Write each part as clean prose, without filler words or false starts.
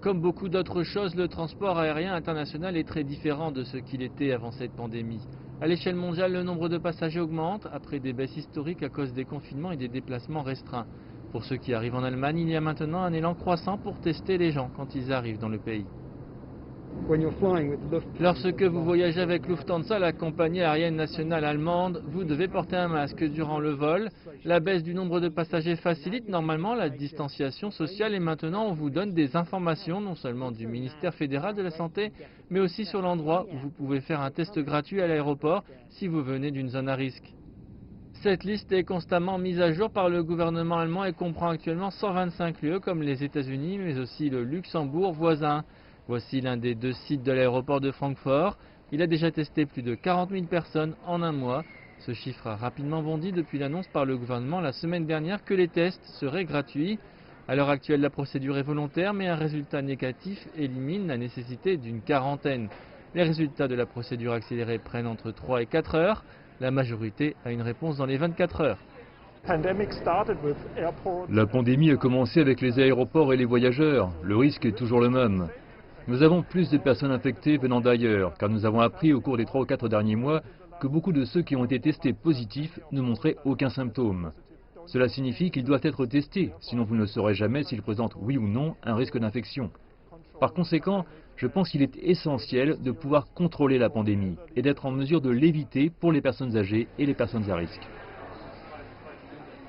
Comme beaucoup d'autres choses, le transport aérien international est très différent de ce qu'il était avant cette pandémie. À l'échelle mondiale, le nombre de passagers augmente après des baisses historiques à cause des confinements et des déplacements restreints. Pour ceux qui arrivent en Allemagne, il y a maintenant un élan croissant pour tester les gens quand ils arrivent dans le pays. Lorsque vous voyagez avec Lufthansa, la compagnie aérienne nationale allemande, vous devez porter un masque durant le vol. La baisse du nombre de passagers facilite normalement la distanciation sociale et maintenant on vous donne des informations non seulement du ministère fédéral de la Santé, mais aussi sur l'endroit où vous pouvez faire un test gratuit à l'aéroport si vous venez d'une zone à risque. Cette liste est constamment mise à jour par le gouvernement allemand et comprend actuellement 125 lieux comme les États-Unis, mais aussi le Luxembourg voisin. Voici l'un des 2 sites de l'aéroport de Francfort. Il a déjà testé plus de 40 000 personnes en un mois. Ce chiffre a rapidement bondi depuis l'annonce par le gouvernement la semaine dernière que les tests seraient gratuits. À l'heure actuelle, la procédure est volontaire, mais un résultat négatif élimine la nécessité d'une quarantaine. Les résultats de la procédure accélérée prennent entre 3 et 4 heures. La majorité a une réponse dans les 24 heures. La pandémie a commencé avec les aéroports et les voyageurs. Le risque est toujours le même. Nous avons plus de personnes infectées venant d'ailleurs, car nous avons appris au cours des 3 ou 4 derniers mois que beaucoup de ceux qui ont été testés positifs ne montraient aucun symptôme. Cela signifie qu'ils doivent être testés, sinon vous ne saurez jamais s'ils présentent oui ou non un risque d'infection. Par conséquent, je pense qu'il est essentiel de pouvoir contrôler la pandémie et d'être en mesure de l'éviter pour les personnes âgées et les personnes à risque.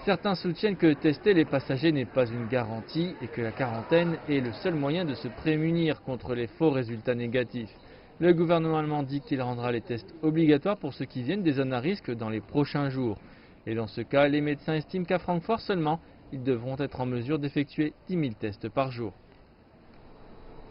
Certains soutiennent que tester les passagers n'est pas une garantie et que la quarantaine est le seul moyen de se prémunir contre les faux résultats négatifs. Le gouvernement allemand dit qu'il rendra les tests obligatoires pour ceux qui viennent des zones à risque dans les prochains jours. Et dans ce cas, les médecins estiment qu'à Francfort seulement, ils devront être en mesure d'effectuer 10 000 tests par jour.